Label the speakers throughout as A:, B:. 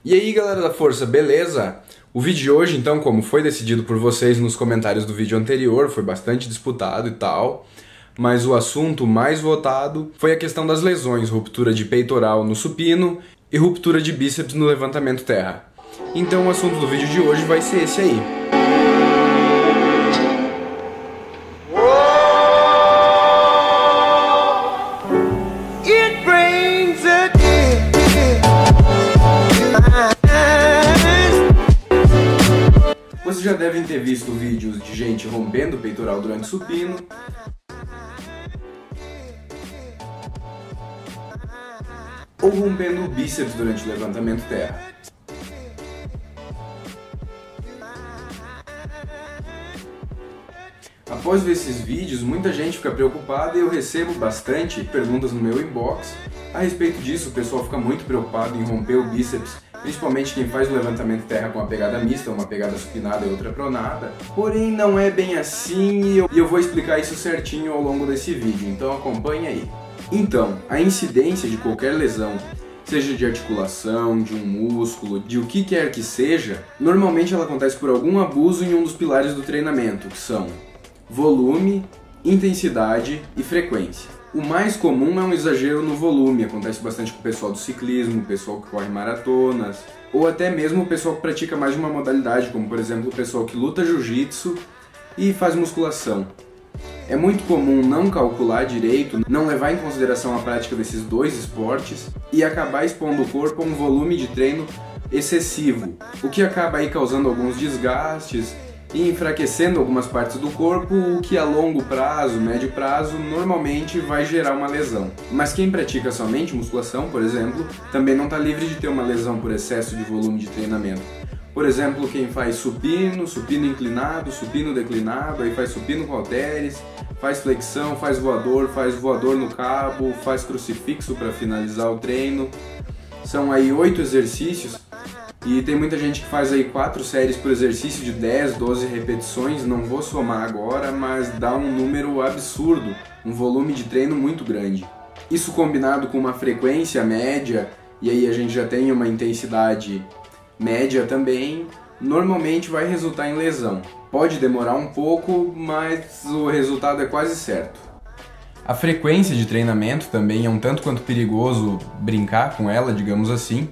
A: E aí galera da força, beleza? O vídeo de hoje então, como foi decidido por vocês nos comentários do vídeo anterior, foi bastante disputado e tal, mas o assunto mais votado foi a questão das lesões, ruptura de peitoral no supino e ruptura de bíceps no levantamento terra. Então o assunto do vídeo de hoje vai ser esse aí. Vocês já devem ter visto vídeos de gente rompendo o peitoral durante supino, ou rompendo o bíceps durante o levantamento terra. Após ver esses vídeos, muita gente fica preocupada e eu recebo bastante perguntas no meu inbox a respeito disso. O pessoal fica muito preocupado em romper o bíceps, principalmente quem faz o levantamento terra com a pegada mista, uma pegada supinada e outra pronada. Porém, não é bem assim e eu vou explicar isso certinho ao longo desse vídeo, então acompanhe aí. Então, a incidência de qualquer lesão, seja de articulação, de um músculo, de o que quer que seja, normalmente ela acontece por algum abuso em um dos pilares do treinamento, que são volume, intensidade e frequência. O mais comum é um exagero no volume, acontece bastante com o pessoal do ciclismo, o pessoal que corre maratonas, ou até mesmo o pessoal que pratica mais de uma modalidade, como por exemplo o pessoal que luta jiu-jitsu e faz musculação. É muito comum não calcular direito, não levar em consideração a prática desses dois esportes e acabar expondo o corpo a um volume de treino excessivo, o que acaba aí causando alguns desgastes e enfraquecendo algumas partes do corpo, o que a longo prazo, médio prazo, normalmente vai gerar uma lesão. Mas quem pratica somente musculação, por exemplo, também não está livre de ter uma lesão por excesso de volume de treinamento. Por exemplo, quem faz supino, supino inclinado, supino declinado, aí faz supino com halteres, faz flexão, faz voador no cabo, faz crucifixo para finalizar o treino. São aí 8 exercícios. E tem muita gente que faz aí 4 séries por exercício de 10, 12 repetições, não vou somar agora, mas dá um número absurdo, um volume de treino muito grande. Isso combinado com uma frequência média, e aí a gente já tem uma intensidade média também, normalmente vai resultar em lesão. Pode demorar um pouco, mas o resultado é quase certo. A frequência de treinamento também é um tanto quanto perigoso brincar com ela, digamos assim.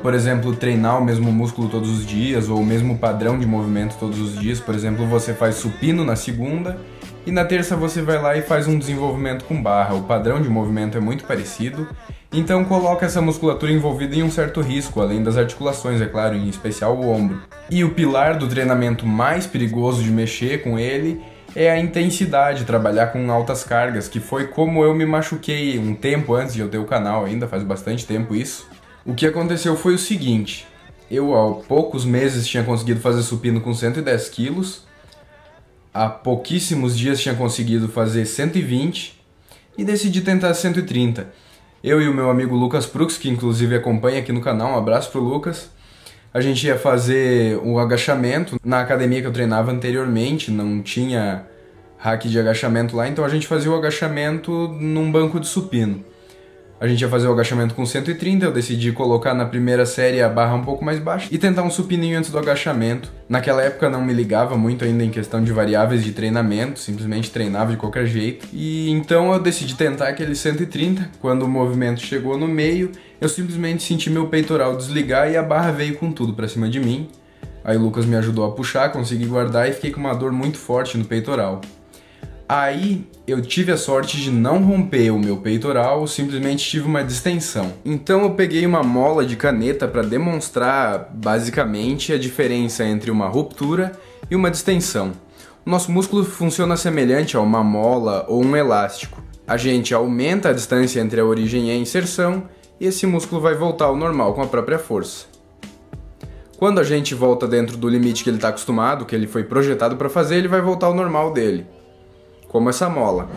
A: Por exemplo, treinar o mesmo músculo todos os dias ou o mesmo padrão de movimento todos os dias. Por exemplo, você faz supino na segunda e na terça você vai lá e faz um desenvolvimento com barra. O padrão de movimento é muito parecido, então coloca essa musculatura envolvida em um certo risco, além das articulações, é claro, em especial o ombro. E o pilar do treinamento mais perigoso de mexer com ele é a intensidade, trabalhar com altas cargas, que foi como eu me machuquei um tempo antes de eu ter o canal, ainda faz bastante tempo isso. O que aconteceu foi o seguinte, eu há poucos meses tinha conseguido fazer supino com 110 quilos, há pouquíssimos dias tinha conseguido fazer 120 e decidi tentar 130. Eu e o meu amigo Lucas Prux, que inclusive acompanha aqui no canal, um abraço pro Lucas, a gente ia fazer o agachamento na academia que eu treinava anteriormente, não tinha rack de agachamento lá, então a gente fazia o agachamento num banco de supino. A gente ia fazer o agachamento com 130, eu decidi colocar na primeira série a barra um pouco mais baixa e tentar um supininho antes do agachamento. Naquela época não me ligava muito ainda em questão de variáveis de treinamento, simplesmente treinava de qualquer jeito. E então eu decidi tentar aquele 130, quando o movimento chegou no meio, eu simplesmente senti meu peitoral desligar e a barra veio com tudo pra cima de mim. Aí o Lucas me ajudou a puxar, consegui guardar e fiquei com uma dor muito forte no peitoral. Aí eu tive a sorte de não romper o meu peitoral, simplesmente tive uma distensão. Então eu peguei uma mola de caneta para demonstrar basicamente a diferença entre uma ruptura e uma distensão. O nosso músculo funciona semelhante a uma mola ou um elástico. A gente aumenta a distância entre a origem e a inserção e esse músculo vai voltar ao normal com a própria força. Quando a gente volta dentro do limite que ele está acostumado, que ele foi projetado para fazer, ele vai voltar ao normal dele. Como essa mola.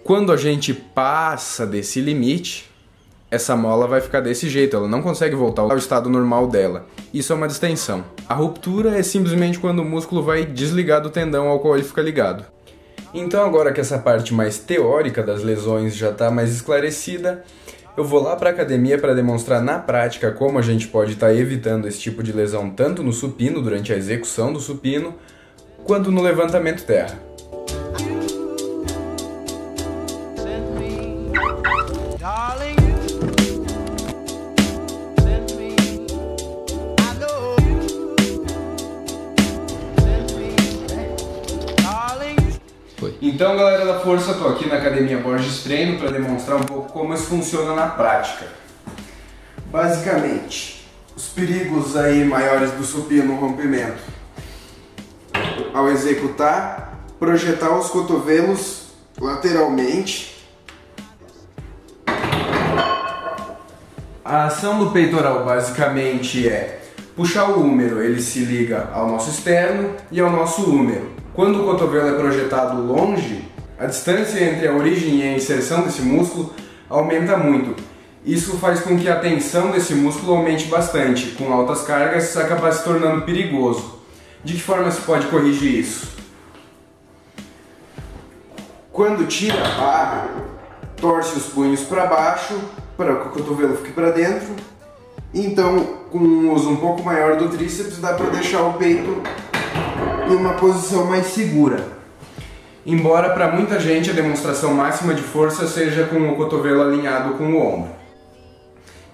A: Quando a gente passa desse limite, essa mola vai ficar desse jeito, ela não consegue voltar ao estado normal dela. Isso é uma distensão. A ruptura é simplesmente quando o músculo vai desligar do tendão ao qual ele fica ligado. Então agora que essa parte mais teórica das lesões já está mais esclarecida, eu vou lá para a academia para demonstrar na prática como a gente pode estar evitando esse tipo de lesão tanto no supino, durante a execução do supino, quanto no levantamento terra. Então, galera da força, tô aqui na Academia Borges Treino para demonstrar um pouco como isso funciona na prática. Basicamente, os perigos aí maiores do supino, rompimento. Ao executar, projetar os cotovelos lateralmente. A ação do peitoral basicamente é puxar o húmero, ele se liga ao nosso externo e ao nosso húmero. Quando o cotovelo é projetado longe, a distância entre a origem e a inserção desse músculo aumenta muito. Isso faz com que a tensão desse músculo aumente bastante. Com altas cargas, isso acaba se tornando perigoso. De que forma se pode corrigir isso? Quando tira a barra, torce os punhos para baixo, para que o cotovelo fique para dentro. Então, com um uso um pouco maior do tríceps, dá para deixar o peito em uma posição mais segura. Embora para muita gente a demonstração máxima de força seja com o cotovelo alinhado com o ombro.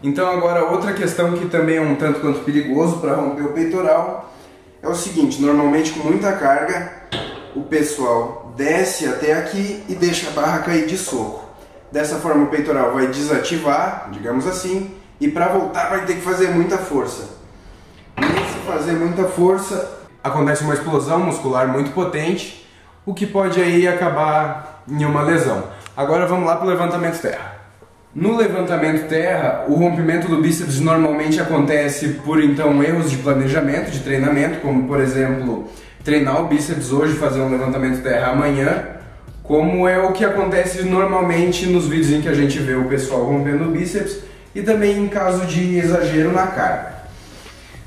A: Então agora outra questão que também é um tanto quanto perigoso para romper o peitoral é o seguinte: normalmente com muita carga o pessoal desce até aqui e deixa a barra cair de soco. Dessa forma o peitoral vai desativar, digamos assim, e para voltar vai ter que fazer muita força. E se fazer muita força, acontece uma explosão muscular muito potente, o que pode aí acabar em uma lesão. Agora vamos lá para o levantamento terra. No levantamento terra, o rompimento do bíceps normalmente acontece por então erros de planejamento, de treinamento, como por exemplo, treinar o bíceps hoje e fazer um levantamento terra amanhã, como é o que acontece normalmente nos vídeos em que a gente vê o pessoal rompendo o bíceps e também em caso de exagero na carga.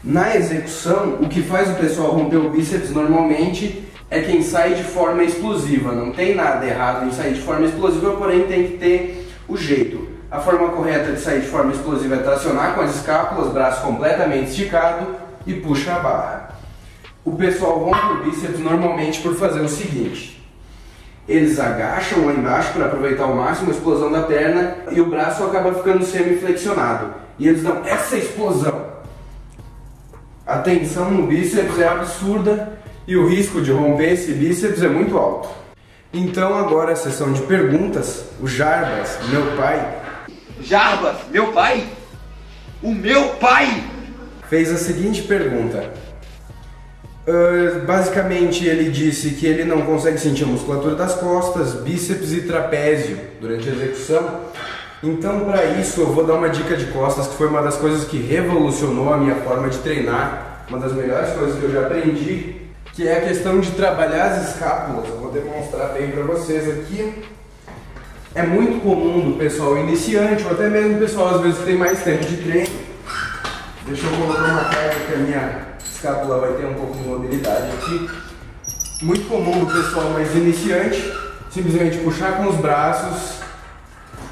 A: Na execução, o que faz o pessoal romper o bíceps normalmente é quem sai de forma explosiva. Não tem nada errado em sair de forma explosiva, porém tem que ter o jeito. A forma correta de sair de forma explosiva é tracionar com as escápulas, braço completamente esticado e puxa a barra. O pessoal rompe o bíceps normalmente por fazer o seguinte: eles agacham lá embaixo para aproveitar ao máximo a explosão da perna e o braço acaba ficando semi-flexionado. E eles dão essa explosão. A tensão no bíceps é absurda e o risco de romper esse bíceps é muito alto. Então agora a sessão de perguntas. O Jarbas, meu pai...
B: Jarbas, meu pai? O meu pai?
A: Fez a seguinte pergunta. Basicamente ele disse que ele não consegue sentir a musculatura das costas, bíceps e trapézio durante a execução. Então, para isso, eu vou dar uma dica de costas que foi uma das coisas que revolucionou a minha forma de treinar, uma das melhores coisas que eu já aprendi, que é a questão de trabalhar as escápulas. Eu vou demonstrar bem para vocês aqui. É muito comum do pessoal iniciante, ou até mesmo do pessoal às vezes que tem mais tempo de treino. Deixa eu colocar uma carga que a minha escápula vai ter um pouco de mobilidade aqui. Muito comum do pessoal mais iniciante simplesmente puxar com os braços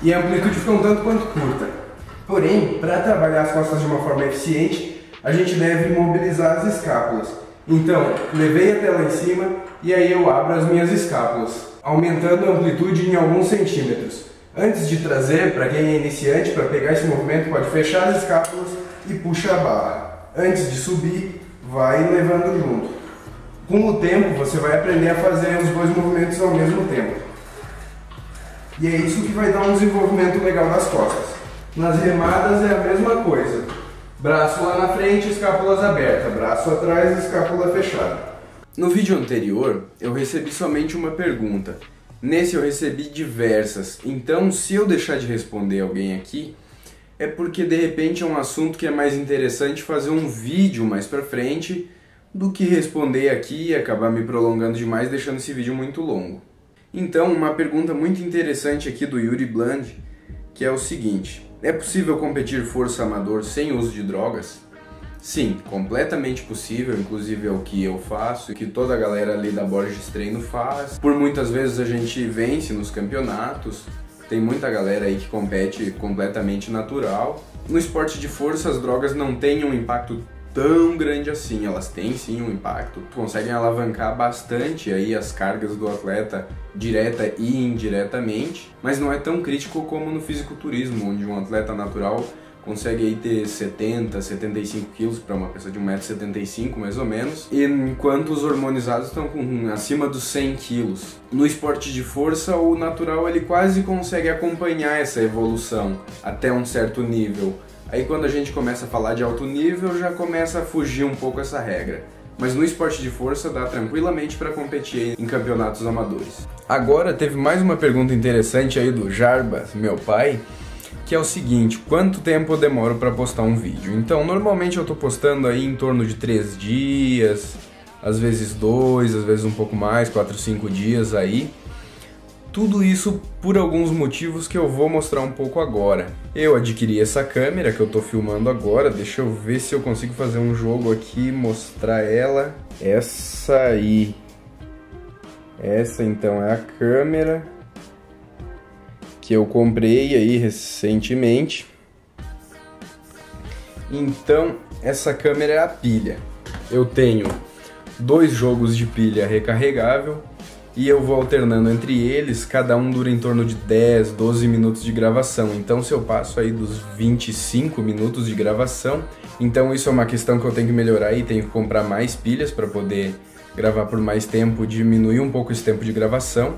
A: e a amplitude fica um tanto quanto curta. Porém, para trabalhar as costas de uma forma eficiente, a gente deve mobilizar as escápulas. Então, levei até lá em cima e aí eu abro as minhas escápulas, aumentando a amplitude em alguns centímetros. Antes de trazer, para quem é iniciante, para pegar esse movimento, pode fechar as escápulas e puxa a barra. Antes de subir, vai levando junto. Com o tempo, você vai aprender a fazer os dois movimentos ao mesmo tempo. E é isso que vai dar um desenvolvimento legal nas costas. Nas remadas é a mesma coisa. Braço lá na frente, escápulas abertas. Braço atrás, escápula fechada. No vídeo anterior, eu recebi somente uma pergunta. Nesse eu recebi diversas. Então, se eu deixar de responder alguém aqui, é porque de repente é um assunto que é mais interessante fazer um vídeo mais pra frente do que responder aqui e acabar me prolongando demais, deixando esse vídeo muito longo. Então, uma pergunta muito interessante aqui do Yuri Bland, que é o seguinte: é possível competir força amador sem uso de drogas? Sim, completamente possível, inclusive é o que eu faço, que toda a galera ali da Borges Treino faz. Por muitas vezes a gente vence nos campeonatos, tem muita galera aí que compete completamente natural. No esporte de força, as drogas não têm um impacto tão grande assim, elas têm sim um impacto, conseguem alavancar bastante aí as cargas do atleta direta e indiretamente, mas não é tão crítico como no fisiculturismo, onde um atleta natural consegue aí ter 70, 75 quilos para uma pessoa de 1,75 m mais ou menos, enquanto os hormonizados estão com acima dos 100 quilos. No esporte de força, o natural ele quase consegue acompanhar essa evolução até um certo nível. Aí quando a gente começa a falar de alto nível, já começa a fugir um pouco essa regra. Mas no esporte de força dá tranquilamente para competir em campeonatos amadores. Agora teve mais uma pergunta interessante aí do Jarbas, meu pai, que é o seguinte: quanto tempo eu demoro para postar um vídeo? Então, normalmente eu tô postando aí em torno de 3 dias, às vezes 2, às vezes um pouco mais, 4, 5 dias aí. Tudo isso por alguns motivos que eu vou mostrar um pouco agora. Eu adquiri essa câmera que eu tô filmando agora, deixa eu ver se eu consigo fazer um jogo aqui, mostrar ela. Essa aí. Essa então é a câmera que eu comprei aí recentemente. Então, essa câmera é a pilha. Eu tenho 2 jogos de pilha recarregável e eu vou alternando entre eles, cada um dura em torno de 10, 12 minutos de gravação. Então, se eu passo aí dos 25 minutos de gravação, então isso é uma questão que eu tenho que melhorar e tenho que comprar mais pilhas para poder gravar por mais tempo, diminuir um pouco esse tempo de gravação.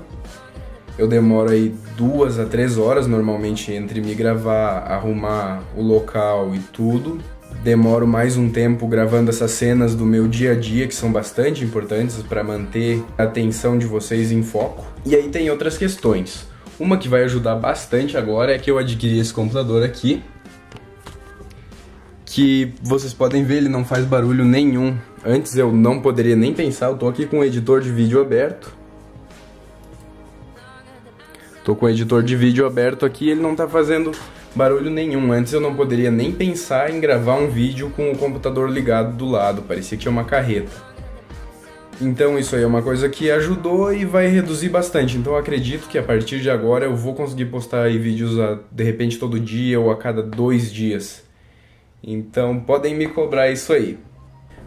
A: Eu demoro aí 2 a 3 horas normalmente entre me gravar, arrumar o local e tudo. Demoro mais um tempo gravando essas cenas do meu dia a dia, que são bastante importantes para manter a atenção de vocês em foco. E aí tem outras questões. Uma que vai ajudar bastante agora é que eu adquiri esse computador aqui, que vocês podem ver, ele não faz barulho nenhum. Antes eu não poderia nem pensar, eu tô aqui com o editor de vídeo aberto. Tô com o editor de vídeo aberto aqui, ele não tá fazendo barulho nenhum. Antes eu não poderia nem pensar em gravar um vídeo com o computador ligado do lado, parecia que tinha uma carreta. Então isso aí é uma coisa que ajudou e vai reduzir bastante. Então eu acredito que a partir de agora eu vou conseguir postar aí vídeos de repente todo dia ou a cada 2 dias. Então podem me cobrar isso aí.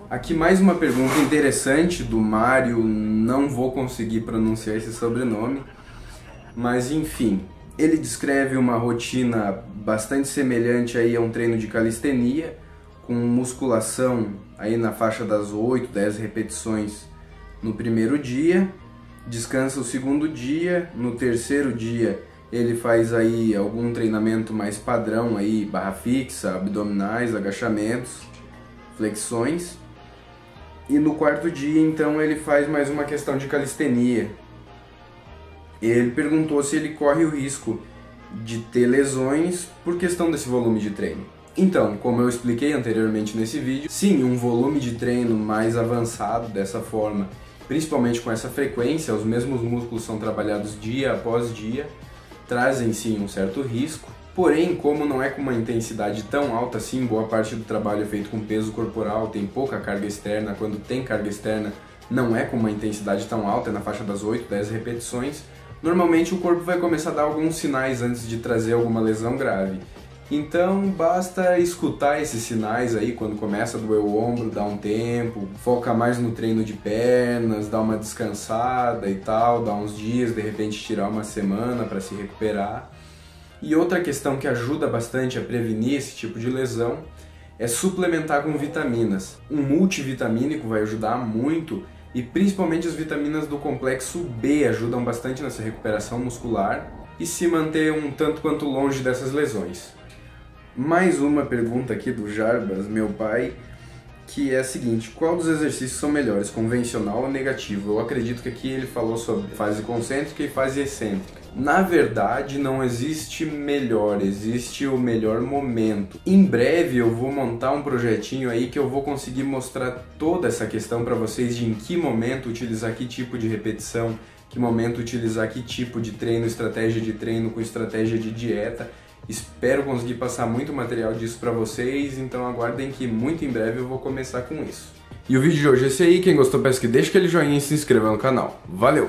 A: Aqui mais uma pergunta interessante do Mário, não vou conseguir pronunciar esse sobrenome. Mas enfim, ele descreve uma rotina bastante semelhante aí a um treino de calistenia, com musculação aí na faixa das 8, 10 repetições no primeiro dia, descansa o segundo dia, no terceiro dia ele faz aí algum treinamento mais padrão aí, barra fixa, abdominais, agachamentos, flexões, e no quarto dia então ele faz mais uma questão de calistenia. Ele perguntou se ele corre o risco de ter lesões por questão desse volume de treino. Então, como eu expliquei anteriormente nesse vídeo, sim, um volume de treino mais avançado dessa forma, principalmente com essa frequência, os mesmos músculos são trabalhados dia após dia, trazem sim um certo risco. Porém, como não é com uma intensidade tão alta assim, boa parte do trabalho é feito com peso corporal, tem pouca carga externa, quando tem carga externa não é com uma intensidade tão alta, é na faixa das 8, 10 repetições, normalmente o corpo vai começar a dar alguns sinais antes de trazer alguma lesão grave. Então basta escutar esses sinais aí quando começa a doer o ombro, dá um tempo, foca mais no treino de pernas, dá uma descansada e tal, dá uns dias, de repente tirar uma semana para se recuperar. E outra questão que ajuda bastante a prevenir esse tipo de lesão é suplementar com vitaminas. Um multivitamínico vai ajudar muito, e principalmente as vitaminas do complexo B ajudam bastante nessa recuperação muscular e se manter um tanto quanto longe dessas lesões. Mais uma pergunta aqui do Jarbas, meu pai, que é a seguinte: qual dos exercícios são melhores, convencional ou negativo? Eu acredito que aqui ele falou sobre fase concêntrica e fase excêntrica. Na verdade, não existe melhor, existe o melhor momento. Em breve eu vou montar um projetinho aí que eu vou conseguir mostrar toda essa questão para vocês de em que momento utilizar que tipo de repetição, que momento utilizar que tipo de treino, estratégia de treino com estratégia de dieta. Espero conseguir passar muito material disso para vocês, então aguardem que muito em breve eu vou começar com isso. E o vídeo de hoje é esse aí, quem gostou peço que deixe aquele joinha e se inscreva no canal. Valeu!